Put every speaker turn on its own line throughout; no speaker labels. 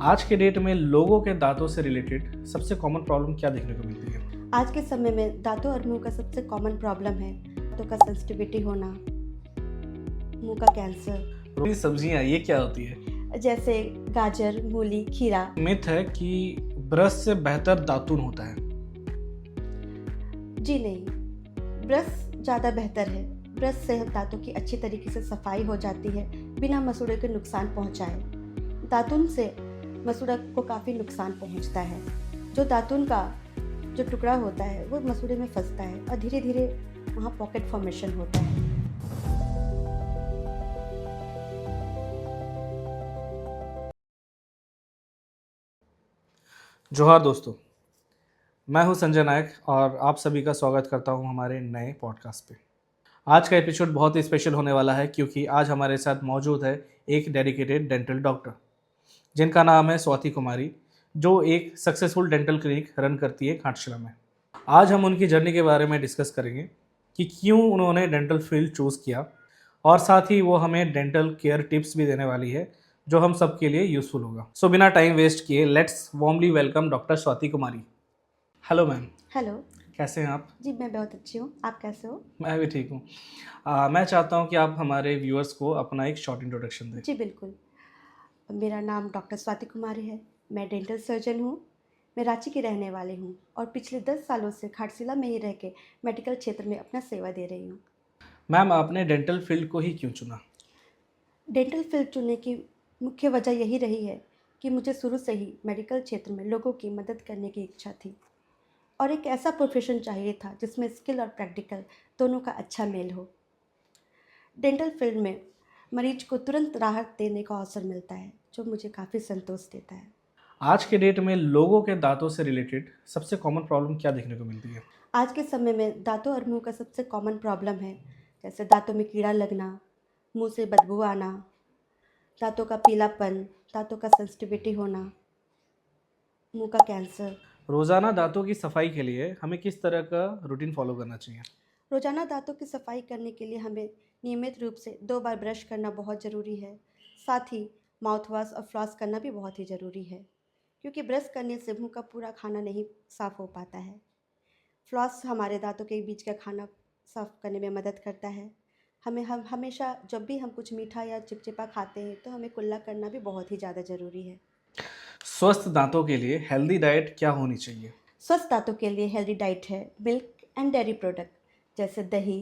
आज के डेट में लोगों के दांतों से रिलेटेड सबसे कॉमन प्रॉब्लम क्या देखने को मिलती है?
आज के समय में दांतों और मुंह का सबसे कॉमन प्रॉब्लम है दांतों का सेंसिटिविटी होना, मुंह का कैंसर,
रोटी सब्जियां ये क्या होती है?
जैसे गाजर, मूली, खीरा।
मिथ है कि ब्रश से बेहतर दातुन होता है।
जी नहीं, ब्रश ज़्यादा बेहतर है। ब्रश से दांतों की अच्छी तरीके से सफाई हो जाती है बिना मसूड़े के नुकसान पहुंचाए। दातुन से मसूड़ा को काफ़ी नुकसान पहुंचता है। जो दातुन का जो टुकड़ा होता है वो मसूड़े में फंसता है और धीरे धीरे वहाँ पॉकेट फॉर्मेशन होता है।
जोहार दोस्तों, मैं हूं संजय नायक और आप सभी का स्वागत करता हूं हमारे नए पॉडकास्ट पे। आज का एपिसोड बहुत ही स्पेशल होने वाला है क्योंकि आज हमारे साथ मौजूद है एक डेडिकेटेड डेंटल डॉक्टर जिनका नाम है स्वाति कुमारी, जो एक सक्सेसफुल डेंटल क्लिनिक रन करती है घाटशिला में। आज हम उनकी जर्नी के बारे में डिस्कस करेंगे कि क्यों उन्होंने डेंटल फील्ड चूज़ किया और साथ ही वो हमें डेंटल केयर टिप्स भी देने वाली है जो हम सबके लिए यूज़फुल होगा। सो बिना टाइम वेस्ट किए let's warmly welcome doctor Swati Kumari. Hello ma'am,
hello.
कैसे हैं आप?
जी, मैं बहुत अच्छी हूँ। आप कैसे हो?
मैं भी ठीक हूँ। मैं चाहता हूँ कि आप हमारे व्यूअर्स को अपना एक शॉर्ट इंट्रोडक्शन दें।
जी बिल्कुल। मेरा नाम डॉक्टर स्वाति कुमारी है। मैं डेंटल सर्जन हूँ। मैं रांची की रहने वाली हूँ और पिछले 10 सालों से घाटशिला में ही रह के मेडिकल क्षेत्र में अपना सेवा दे रही हूँ।
मैम, आपने डेंटल फील्ड को ही क्यों चुना?
डेंटल फील्ड चुनने की मुख्य वजह यही रही है कि मुझे शुरू से ही मेडिकल क्षेत्र में लोगों की मदद करने की इच्छा थी और एक ऐसा प्रोफेशन चाहिए था जिसमें स्किल और प्रैक्टिकल दोनों का अच्छा मेल हो। डेंटल फील्ड में मरीज को तुरंत राहत देने का अवसर मिलता है जो मुझे काफ़ी संतोष देता है।
आज के डेट में लोगों के दांतों से रिलेटेड सबसे कॉमन प्रॉब्लम क्या देखने को मिलती है?
आज के समय में दांतों और मुंह का सबसे कॉमन प्रॉब्लम है जैसे दांतों में कीड़ा लगना, मुंह से बदबू आना, दांतों का पीलापन, दांतों का सेंसिटिविटी होना, मुंह का कैंसर।
रोज़ाना दांतों की सफाई के लिए हमें किस तरह का रूटीन फॉलो करना चाहिए?
रोजाना दांतों की सफाई करने के लिए हमें नियमित रूप से 2 बार ब्रश करना बहुत ज़रूरी है। साथ ही माउथ वॉश और फ्लॉस करना भी बहुत ही ज़रूरी है क्योंकि ब्रश करने से मुंह का पूरा खाना नहीं साफ़ हो पाता है। फ्लॉस हमारे दांतों के बीच का खाना साफ़ करने में मदद करता है। हम हमेशा जब भी हम कुछ मीठा या चिपचिपा खाते हैं तो हमें कुल्ला करना भी बहुत ही ज़्यादा ज़रूरी है।
स्वस्थ दांतों के लिए हेल्दी डाइट क्या होनी चाहिए?
स्वस्थ दांतों के लिए हेल्दी डाइट है मिल्क एंड डेयरी प्रोडक्ट जैसे दही,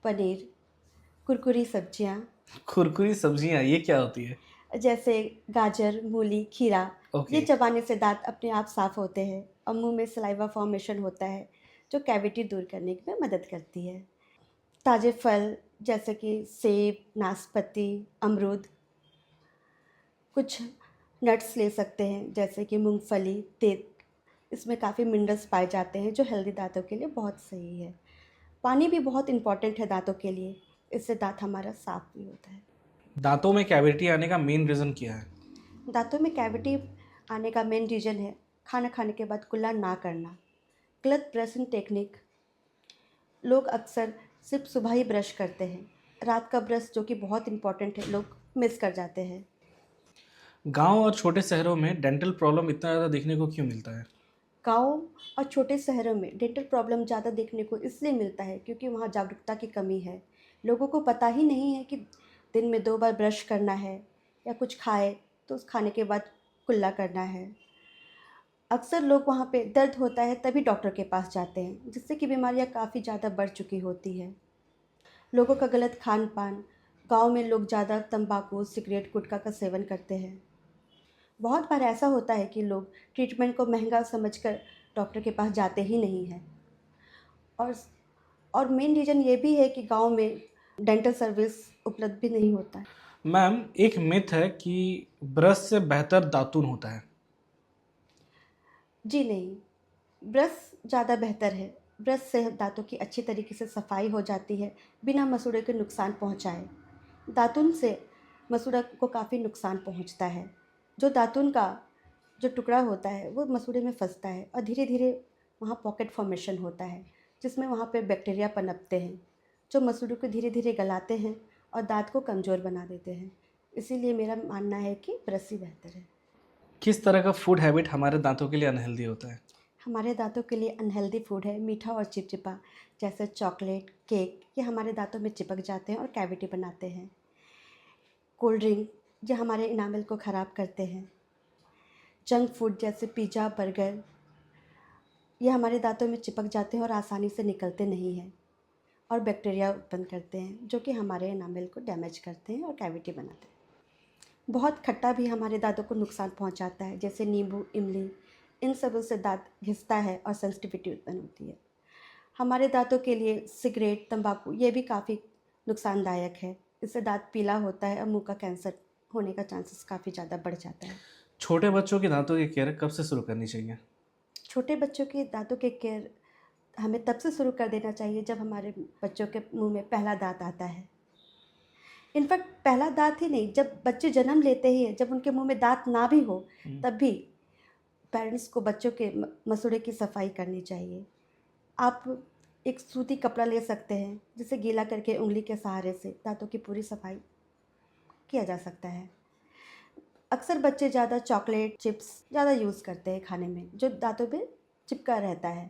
पनीर, कुरकुरी सब्जियाँ,
खुरकुरी सब्जियां ये क्या होती है?
जैसे गाजर, मूली, खीरा। ये
ओके।
चबाने से दांत अपने आप साफ़ होते हैं और मुंह में सलाइवा फॉर्मेशन होता है जो कैविटी दूर करने में मदद करती है। ताज़े फल जैसे कि सेब, नाशपाती, अमरूद, कुछ नट्स ले सकते हैं जैसे कि मूंगफली, तिल। इसमें काफ़ी मिनरल्स पाए जाते हैं जो हेल्दी दांतों के लिए बहुत सही है। पानी भी बहुत इम्पॉर्टेंट है दांतों के लिए, इससे दांत हमारा साफ़ भी होता है।
दांतों में कैविटी आने का मेन रीज़न क्या है?
दांतों में कैविटी आने का मेन रीज़न है खाना खाने के बाद कुल्ला ना करना, गलत ब्रशिंग टेक्निक। लोग अक्सर सिर्फ सुबह ही ब्रश करते हैं, रात का ब्रश जो कि बहुत इम्पॉर्टेंट है लोग मिस कर जाते हैं।
गांव और छोटे शहरों में डेंटल प्रॉब्लम इतना ज़्यादा देखने को क्यों मिलता है?
गाँव और छोटे शहरों में डेंटल प्रॉब्लम ज़्यादा देखने को इसलिए मिलता है क्योंकि वहाँ जागरूकता की कमी है। लोगों को पता ही नहीं है कि दिन में 2 बार ब्रश करना है या कुछ खाए तो उस खाने के बाद कुल्ला करना है। अक्सर लोग वहाँ पे दर्द होता है तभी डॉक्टर के पास जाते हैं जिससे कि बीमारियाँ काफ़ी ज़्यादा बढ़ चुकी होती है। लोगों का गलत खान पान, गाँव में लोग ज़्यादा तंबाकू, सिगरेट, गुटखा का सेवन करते हैं। बहुत बार ऐसा होता है कि लोग ट्रीटमेंट को महंगा समझकर डॉक्टर के पास जाते ही नहीं हैं। और मेन रीज़न ये भी है कि गाँव में डेंटल सर्विस उपलब्ध भी नहीं होता है।
मैम, एक मिथ है कि ब्रश से बेहतर दातुन होता है।
जी नहीं, ब्रश ज़्यादा बेहतर है। ब्रश से दांतों की अच्छी तरीके से सफाई हो जाती है बिना मसूड़े के नुकसान पहुंचाए। दातुन से मसूड़ा को काफ़ी नुकसान पहुंचता है। जो दातुन का जो टुकड़ा होता है वो मसूड़े में फंसता है और धीरे धीरे वहाँ पॉकेट फॉर्मेशन होता है जिसमें वहाँ पे बैक्टीरिया पनपते हैं जो मसूड़ों को धीरे धीरे गलाते हैं और दांत को कमज़ोर बना देते हैं। इसीलिए मेरा मानना है कि ब्रश ही बेहतर है।
किस तरह का फूड हैबिट हमारे दांतों के लिए अनहेल्दी होता है?
हमारे दांतों के लिए अनहेल्दी फूड है मीठा और चिपचिपा, जैसे चॉकलेट, केक, ये हमारे दांतों में चिपक जाते हैं और कैविटी बनाते हैं। कोल्ड ड्रिंक, ये हमारे इनामल को ख़राब करते हैं। जंक फूड जैसे पिज़्ज़ा, बर्गर, ये हमारे दांतों में चिपक जाते हैं और आसानी से निकलते नहीं हैं और बैक्टीरिया उत्पन्न करते हैं, जो कि हमारे एनामल को डैमेज करते हैं और कैविटी बनाते हैं। बहुत खट्टा भी हमारे दांतों को नुकसान पहुंचाता है, जैसे नींबू, इमली, इन सबों से दांत घिसता है और सेंसिटिविटी उत्पन्न होती है। हमारे दांतों के लिए सिगरेट, तंबाकू, ये भी काफ़ी नुकसानदायक है। इससे दांत पीला होता है और मुंह का कैंसर होने का चांसेस काफ़ी ज़्यादा बढ़ जाता है।
छोटे बच्चों के दांतों की केयर कब से शुरू करनी चाहिए?
छोटे बच्चों के दांतों के केयर हमें तब से शुरू कर देना चाहिए जब हमारे बच्चों के मुंह में पहला दांत आता है। इनफैक्ट पहला दांत ही नहीं, जब बच्चे जन्म लेते ही हैं, जब उनके मुंह में दांत ना भी हो, तब भी पेरेंट्स को बच्चों के मसूड़े की सफाई करनी चाहिए। आप एक सूती कपड़ा ले सकते हैं, जिसे गीला करके उंगली के सहारे से दांतों की पूरी सफाई किया जा सकता है। अक्सर बच्चे ज़्यादा चॉकलेट, चिप्स ज़्यादा यूज़ करते हैं खाने में, जो दांतों पे चिपका रहता है।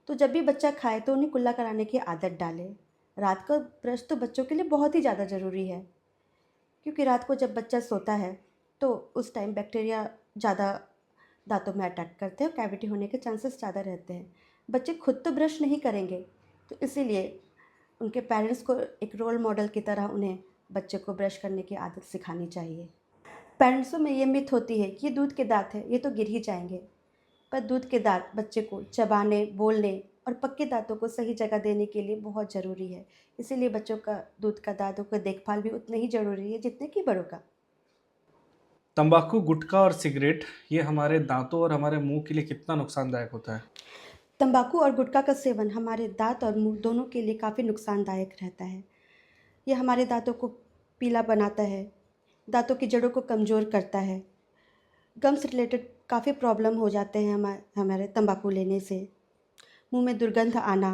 तो जब भी बच्चा खाए तो उन्हें कुल्ला कराने की आदत डालें। रात का ब्रश तो बच्चों के लिए बहुत ही ज़्यादा ज़रूरी है, क्योंकि रात को जब बच्चा सोता है तो उस टाइम बैक्टीरिया ज़्यादा दांतों में अटैक करते हैं और कैविटी होने के चांसेस ज़्यादा रहते हैं। बच्चे खुद तो ब्रश नहीं करेंगे, तो इसीलिए उनके पेरेंट्स को एक रोल मॉडल की तरह उन्हें बच्चे को ब्रश करने की आदत सिखानी चाहिए। पेरेंट्सों में ये मिथ होती है कि ये दूध के दांत है, ये तो गिर ही जाएंगे, पर दूध के दांत बच्चे को चबाने, बोलने और पक्के दांतों को सही जगह देने के लिए बहुत ज़रूरी है। इसीलिए बच्चों का दूध का दांतों का देखभाल भी उतने ही ज़रूरी है जितने कि बड़ों का।
तंबाकू, गुटखा और सिगरेट ये हमारे दांतों और हमारे मुंह के लिए कितना नुकसानदायक होता है?
तंबाकू और गुटखा का सेवन हमारे दांत और मुंह दोनों के लिए काफ़ी नुकसानदायक रहता है। ये हमारे दांतों को पीला बनाता है, दांतों की जड़ों को कमज़ोर करता है। गम्स रिलेटेड काफ़ी प्रॉब्लम हो जाते हैं हमारे तंबाकू लेने से। मुंह में दुर्गंध आना,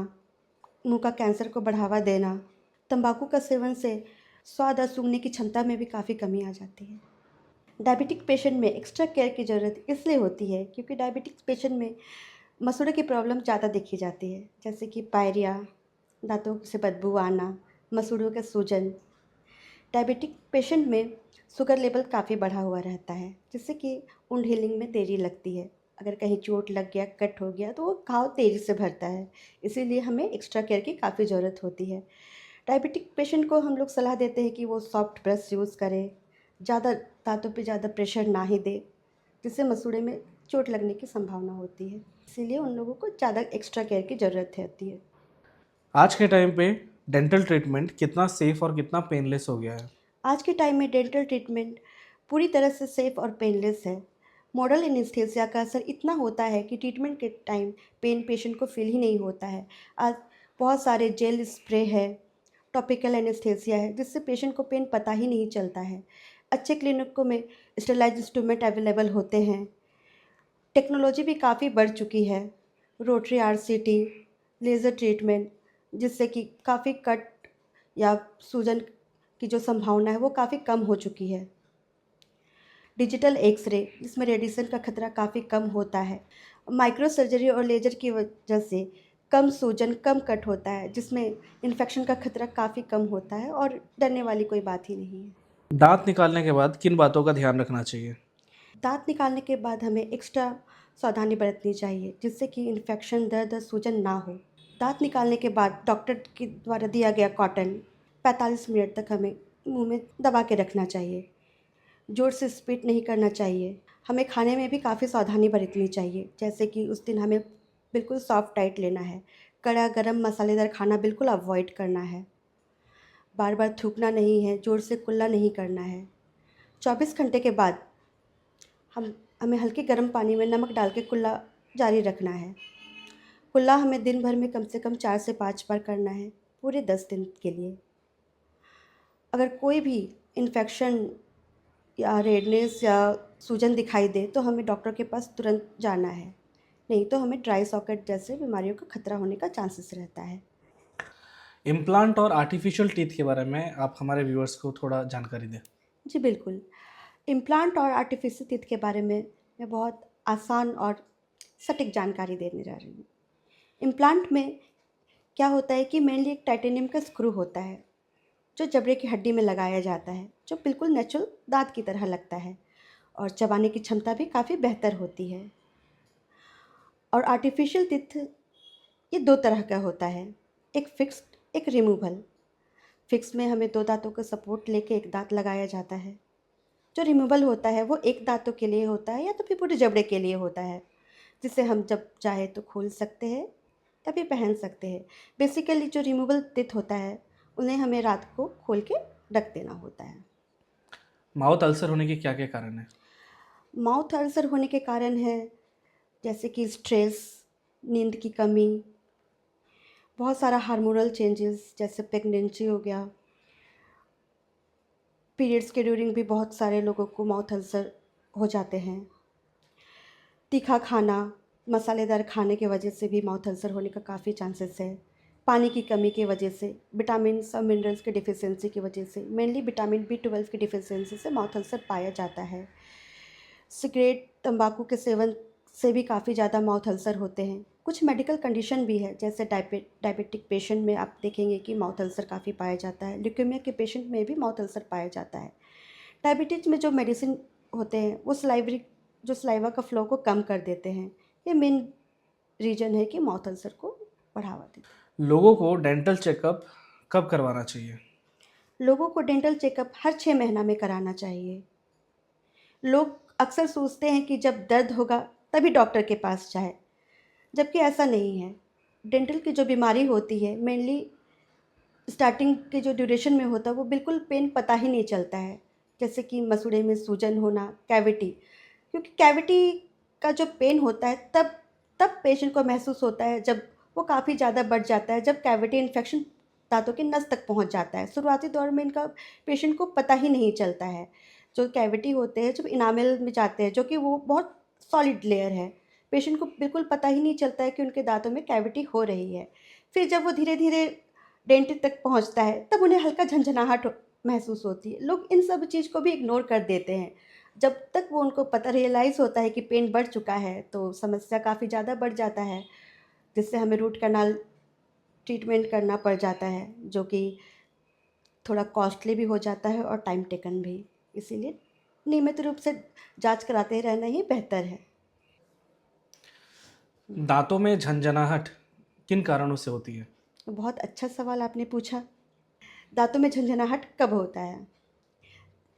मुंह का कैंसर को बढ़ावा देना। तंबाकू का सेवन से स्वाद और सूंघने की क्षमता में भी काफ़ी कमी आ जाती है। डायबिटिक पेशेंट में एक्स्ट्रा केयर की ज़रूरत इसलिए होती है क्योंकि डायबिटिक पेशेंट में मसूड़े की प्रॉब्लम ज़्यादा देखी जाती है, जैसे कि पायरिया, दांतों से बदबू आना, मसूड़ों का सूजन। डायबिटिक पेशेंट में शुगर लेवल काफ़ी बढ़ा हुआ रहता है, जिससे कि वुंड हीलिंग में देरी लगती है। अगर कहीं चोट लग गया, कट हो गया, तो वो घाव तेज़ी से भरता है। इसीलिए हमें एक्स्ट्रा केयर की काफ़ी ज़रूरत होती है। डायबिटिक पेशेंट को हम लोग सलाह देते हैं कि वो सॉफ्ट ब्रश यूज़ करें, ज़्यादा दांतों पे ज़्यादा प्रेशर ना ही दे, जिससे मसूड़े में चोट लगने की संभावना होती है। इसीलिए उन लोगों को ज़्यादा एक्स्ट्रा केयर की ज़रूरत होती है।
आज के टाइम पे डेंटल ट्रीटमेंट कितना सेफ और कितना पेनलेस हो गया है?
आज के टाइम में डेंटल ट्रीटमेंट पूरी तरह से सेफ और पेनलेस है। मॉडल एनेस्थीसिया का असर इतना होता है कि ट्रीटमेंट के टाइम पेन पेशेंट को फील ही नहीं होता है। आज बहुत सारे जेल स्प्रे है, टॉपिकल एनेस्थीसिया है, जिससे पेशेंट को पेन पता ही नहीं चलता है। अच्छे क्लिनिकों में स्टेलाइज इंस्ट्रूमेंट अवेलेबल होते हैं। टेक्नोलॉजी भी काफ़ी बढ़ चुकी है। रोटरी आरसीटी, लेज़र ट्रीटमेंट, जिससे कि काफ़ी कट या सूजन की जो संभावना है वो काफ़ी कम हो चुकी है। डिजिटल एक्सरे, जिसमें रेडिएशन का खतरा काफ़ी कम होता है। माइक्रो सर्जरी और लेजर की वजह से कम सूजन, कम कट होता है, जिसमें इन्फेक्शन का खतरा काफ़ी कम होता है और डरने वाली कोई बात ही नहीं है।
दांत निकालने के बाद किन बातों का ध्यान रखना चाहिए?
दांत निकालने के बाद हमें एक्स्ट्रा सावधानी बरतनी चाहिए, जिससे कि इन्फेक्शन, दर्द और सूजन ना हो। दांत निकालने के बाद डॉक्टर के द्वारा दिया गया कॉटन 45 मिनट तक हमें मुंह में दबा के रखना चाहिए। ज़ोर से स्पिट नहीं करना चाहिए। हमें खाने में भी काफ़ी सावधानी बरतनी चाहिए, जैसे कि उस दिन हमें बिल्कुल सॉफ्ट डाइट लेना है। कड़ा गरम मसालेदार खाना बिल्कुल अवॉइड करना है। बार बार थूकना नहीं है, ज़ोर से कुल्ला नहीं करना है। 24 घंटे के बाद हमें हल्के गर्म पानी में नमक डाल के कुल्ला जारी रखना है। कुल्ला हमें दिन भर में कम से कम 4 से 5 बार करना है, पूरे 10 दिन के लिए। अगर कोई भी इन्फेक्शन या रेडनेस या सूजन दिखाई दे तो हमें डॉक्टर के पास तुरंत जाना है, नहीं तो हमें ड्राई सॉकेट जैसे बीमारियों का खतरा होने का चांसेस रहता है।
इम्प्लांट और आर्टिफिशियल टीथ के बारे में आप हमारे व्यूअर्स को थोड़ा जानकारी दें।
जी बिल्कुल। इम्प्लांट और आर्टिफिशियल टीथ के बारे में मैं बहुत आसान और सटीक जानकारी देने जा रही हूँ। इम्प्लांट में क्या होता है कि मेनली एक टाइटेनियम का स्क्रू होता है जो जबड़े की हड्डी में लगाया जाता है, जो बिल्कुल नेचुरल दांत की तरह लगता है और चबाने की क्षमता भी काफ़ी बेहतर होती है। और आर्टिफिशियल टीथ ये दो तरह का होता है, एक फिक्स्ड, एक रिमूवल। फिक्स में हमें दो दांतों का सपोर्ट लेके एक दांत लगाया जाता है। जो रिमूवल होता है वो एक दांतों के लिए होता है या तो फिर पूरे जबड़े के लिए होता है, जिसे हम जब चाहे तो खोल सकते हैं या फिर पहन सकते हैं। बेसिकली जो रिमूवल टीथ होता है उन्हें हमें रात को खोल के रख देना होता है।
माउथ अल्सर होने के क्या क्या कारण है?
माउथ अल्सर होने के कारण है जैसे कि स्ट्रेस, नींद की कमी, बहुत सारा हार्मोनल चेंजेस जैसे प्रेगनेंसी हो गया, पीरियड्स के ड्यूरिंग भी बहुत सारे लोगों को माउथ अल्सर हो जाते हैं। तीखा खाना, मसालेदार खाने की वजह से भी माउथ अल्सर होने का काफ़ी चांसेस है। पानी की कमी की वजह से, विटामिन्स और मिनरल्स की डिफिशियंसी की वजह से, मेनली विटामिन B12 की डिफिशियंसी से माउथ अल्सर पाया जाता है। सिगरेट, तंबाकू के सेवन से भी काफ़ी ज़्यादा माउथ अल्सर होते हैं। कुछ मेडिकल कंडीशन भी है जैसे डायबिटिक पेशेंट में आप देखेंगे कि माउथ अल्सर काफ़ी पाया जाता है। ल्यूकेमिया के पेशेंट में भी माउथ अल्सर पाया जाता है। डायबिटीज़ में जो मेडिसिन होते हैं वो सलाइवा का फ्लो को कम कर देते हैं। ये मेन रीज़न है कि माउथ अल्सर को बढ़ावा देते हैं।
लोगों को डेंटल चेकअप कब करवाना चाहिए?
लोगों को डेंटल चेकअप हर 6 महीना में कराना चाहिए। लोग अक्सर सोचते हैं कि जब दर्द होगा तभी डॉक्टर के पास जाए, जबकि ऐसा नहीं है। डेंटल की जो बीमारी होती है मेनली स्टार्टिंग के जो ड्यूरेशन में होता है वो बिल्कुल पेन पता ही नहीं चलता है, जैसे कि मसूड़े में सूजन होना, कैविटी। क्योंकि कैविटी का जो पेन होता है तब तब पेशेंट को महसूस होता है जब वो काफ़ी ज़्यादा बढ़ जाता है, जब कैविटी इन्फेक्शन दांतों के नस तक पहुंच जाता है। शुरुआती दौर में इनका पेशेंट को पता ही नहीं चलता है। जो कैविटी होते हैं जब इनामल में जाते हैं, जो कि वो बहुत सॉलिड लेयर है, पेशेंट को बिल्कुल पता ही नहीं चलता है कि उनके दांतों में कैविटी हो रही है। फिर जब वो धीरे धीरे डेंटिस्ट तक पहुंचता है तब उन्हें हल्का झंझनाहट महसूस होती है। लोग इन सब चीज़ को भी इग्नोर कर देते हैं। जब तक वो उनको पता रियलाइज़ होता है कि पेन बढ़ चुका है तो समस्या काफ़ी ज़्यादा बढ़ जाता है, जिससे हमें रूट कैनाल ट्रीटमेंट करना पड़ जाता है, जो कि थोड़ा कॉस्टली भी हो जाता है और टाइम टेकन भी। इसीलिए नियमित रूप से जांच कराते रहना ही बेहतर है।
दांतों में झंझनाहट किन कारणों से होती है?
बहुत अच्छा सवाल आपने पूछा। दांतों में झंझनाहट कब होता है?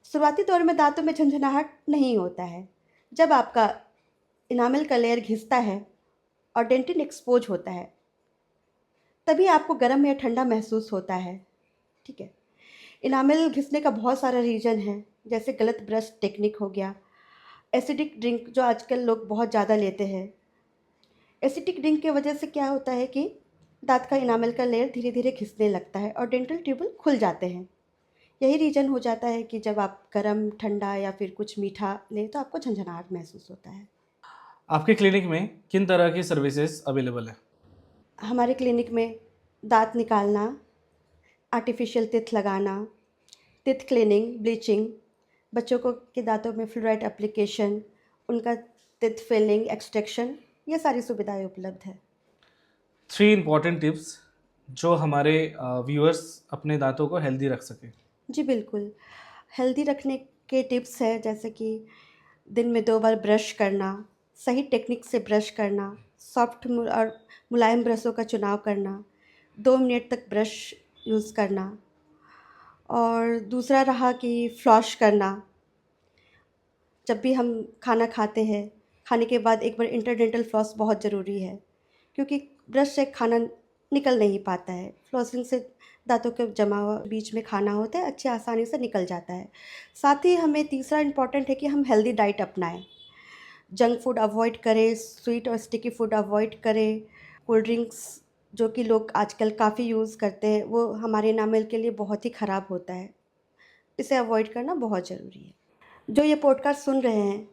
शुरुआती दौर में दांतों में झंझनाहट नहीं होता है। जब आपका इनामल का लेयर घिसता है और डेंटिन एक्सपोज होता है तभी आपको गर्म या ठंडा महसूस होता है। ठीक है। इनामल घिसने का बहुत सारा रीज़न है, जैसे गलत ब्रश टेक्निक हो गया, एसिडिक ड्रिंक जो आजकल लोग बहुत ज़्यादा लेते हैं। एसिडिक ड्रिंक की वजह से क्या होता है कि दांत का इनामल का लेयर धीरे धीरे घिसने लगता है और डेंटल ट्यूबल खुल जाते हैं। यही रीज़न हो जाता है कि जब आप गर्म, ठंडा या फिर कुछ मीठा लें तो आपको झंझनाहट महसूस होता है।
आपके क्लिनिक में किन तरह की सर्विसेज अवेलेबल है?
हमारे क्लिनिक में दांत निकालना, आर्टिफिशियल टिथ लगाना, टिथ क्लीनिंग, ब्लीचिंग, बच्चों को के दांतों में फ्लोराइड एप्लीकेशन, उनका टिथ फिलिंग, एक्सट्रैक्शन, ये सारी सुविधाएं उपलब्ध है।
3 इम्पॉर्टेंट टिप्स जो हमारे व्यूअर्स अपने दांतों को हेल्दी रख सकें।
जी बिल्कुल। हेल्दी रखने के टिप्स है जैसे कि दिन में 2 बार ब्रश करना, सही टेक्निक से ब्रश करना, सॉफ्ट और मुलायम ब्रशों का चुनाव करना, 2 मिनट तक ब्रश यूज़ करना, और दूसरा रहा कि फ्लॉस करना। जब भी हम खाना खाते हैं, खाने के बाद एक बार इंटरडेंटल फ्लॉस बहुत ज़रूरी है, क्योंकि ब्रश से खाना निकल नहीं पाता है। फ्लॉसिंग से दांतों के जमा हुआ बीच में खाना होता है, अच्छी आसानी से निकल जाता है। साथ ही हमें तीसरा इम्पॉर्टेंट है कि हम हेल्दी डाइट अपनाएं। जंक फूड अवॉइड करें, स्वीट और स्टिकी फूड अवॉइड करें। कोल्ड ड्रिंक्स जो कि लोग आजकल काफ़ी यूज़ करते हैं वो हमारे एनामल के लिए बहुत ही ख़राब होता है, इसे अवॉइड करना बहुत ज़रूरी है। जो ये पॉडकास्ट सुन रहे हैं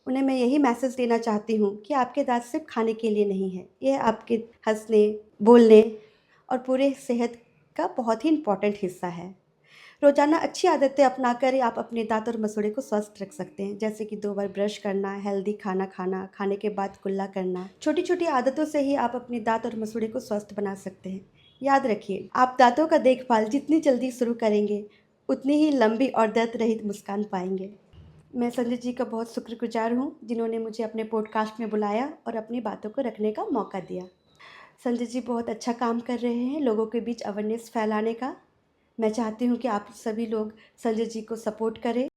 उन्हें मैं यही मैसेज देना चाहती हूँ कि आपके दांत सिर्फ खाने के लिए नहीं है, ये आपके हंसने, बोलने और पूरे सेहत का बहुत ही इम्पॉर्टेंट हिस्सा है। रोज़ाना अच्छी आदतें अपनाकर ही आप अपने दाँत और मसूड़े को स्वस्थ रख सकते हैं, जैसे कि 2 बार ब्रश करना, हेल्दी खाना खाना, खाने के बाद कुल्ला करना। छोटी-छोटी आदतों से ही आप अपने दाँत और मसूड़े को स्वस्थ बना सकते हैं। याद रखिए, आप दाँतों का देखभाल जितनी जल्दी शुरू करेंगे, उतनी ही लंबी और दर्द रहित मुस्कान पाएँगे। मैं संजय जी का बहुत शुक्रगुज़ार हूँ, जिन्होंने मुझे अपने पॉडकास्ट में बुलाया और अपनी बातों को रखने का मौका दिया। संजय जी बहुत अच्छा काम कर रहे हैं लोगों के बीच अवेयरनेस फैलाने का। मैं चाहती हूँ कि आप सभी लोग संजय जी को सपोर्ट करें